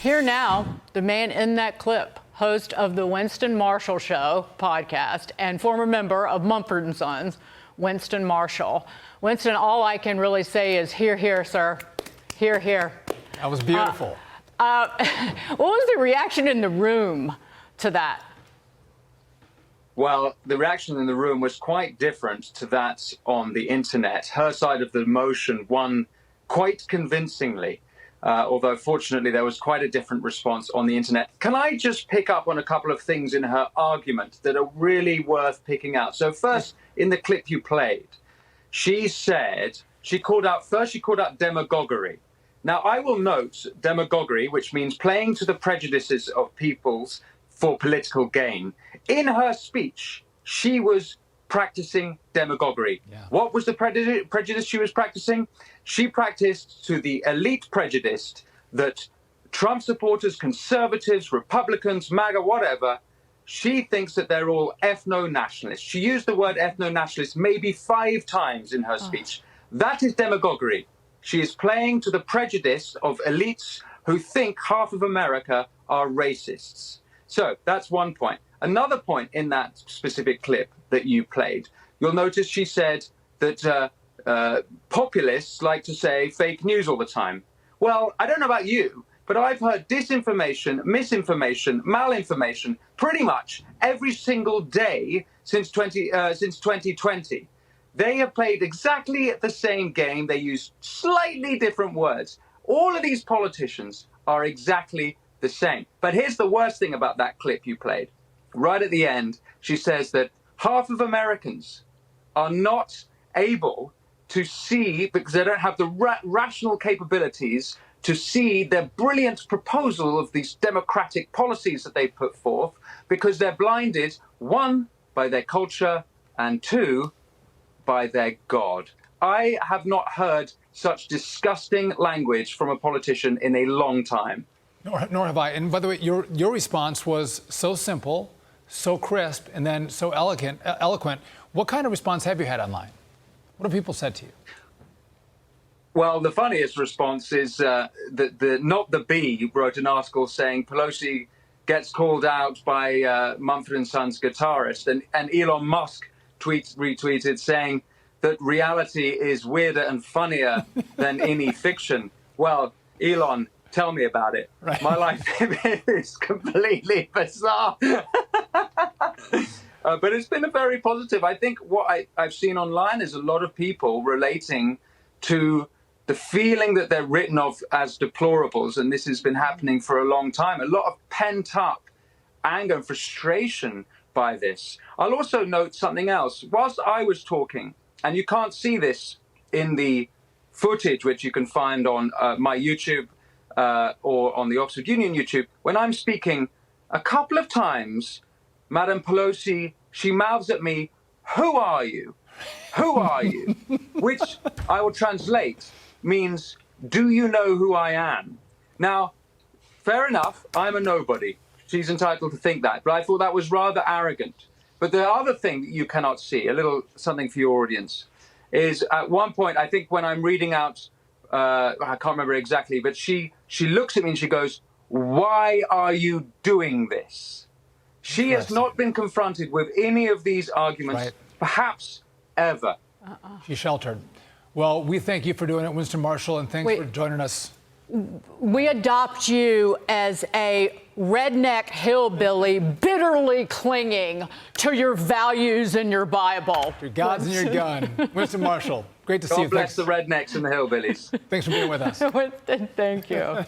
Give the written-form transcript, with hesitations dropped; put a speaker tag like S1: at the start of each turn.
S1: Here now, the man in that clip, host of the Winston Marshall Show podcast and former member of Mumford Sons, Winston Marshall. Winston, all I can really say is hear, hear, sir. Hear, hear.
S2: That was beautiful.
S1: What was the reaction in the room to that?
S3: Well, the reaction in the room was quite different to that on the internet. Her side of the motion won quite convincingly, although fortunately there was quite a different response on the internet. Can I just pick up on a couple of things in her argument that are really worth picking out? So first, in the clip you played, she called out demagoguery. Now, I will note demagoguery, which means playing to the prejudices of peoples for political gain. In her speech, she was practicing demagoguery. Yeah. What was the prejudice she was practicing? She practiced to the elite prejudice that Trump supporters, conservatives, Republicans, MAGA, whatever, she thinks that they're all ethno-nationalists. She used the word ethno-nationalist maybe 5 times in her speech. That is demagoguery. She is playing to the prejudice of elites who think half of America are racists. So that's one point. Another point in that specific clip that you played, you'll notice she said that populists like to say fake news all the time. Well, I don't know about you, but I've heard disinformation, misinformation, malinformation pretty much every single day since 2020. They have played exactly the same game. They use slightly different words. All of these politicians are exactly the same. But here's the worst thing about that clip you played. Right at the end, she says that half of Americans are not able to see, because they don't have the rational capabilities to see their brilliant proposal of these democratic policies that they put forth, because they're blinded, 1, by their culture, and 2, by their God. I have not heard such disgusting language from a politician in a long time.
S2: Nor have I. And by the way, your response was so simple, so crisp, and then so eloquent. What kind of response have you had online? What have people said to you?
S3: Well, the funniest response is that Not the Bee wrote an article saying Pelosi gets called out by Mumford Sons guitarist, and Elon Musk retweeted saying that reality is weirder and funnier than any fiction. Well, Elon, tell me about it. Right. My life is completely bizarre. But it's been a very positive. I think what I've seen online is a lot of people relating to the feeling that they're written off as deplorables, and this has been happening for a long time. A lot of pent-up anger and frustration by this. I'll also note something else. Whilst I was talking, and you can't see this in the footage, which you can find on my YouTube or on the Oxford Union YouTube, when I'm speaking, a couple of times, Madam Pelosi, she mouths at me, "Who are you? Who are you?" Which I will translate means, "Do you know who I am?" Now, fair enough, I'm a nobody. She's entitled to think that, but I thought that was rather arrogant. But the other thing that you cannot see, a little something for your audience, is at one point, I think when I'm reading out, I can't remember exactly, but she looks at me and she goes, "Why are you doing this?" She has not been confronted with any of these arguments, perhaps ever.
S2: She's sheltered. Well, we thank you for doing it, Winston Marshall, and thanks for joining us.
S1: We adopt you as a redneck hillbilly bitterly clinging to your values and your Bible.
S2: Your gods and your gun. Winston Marshall, great to see you.
S3: God bless the rednecks and the hillbillies.
S2: Thanks for being with us.
S1: Winston, thank you.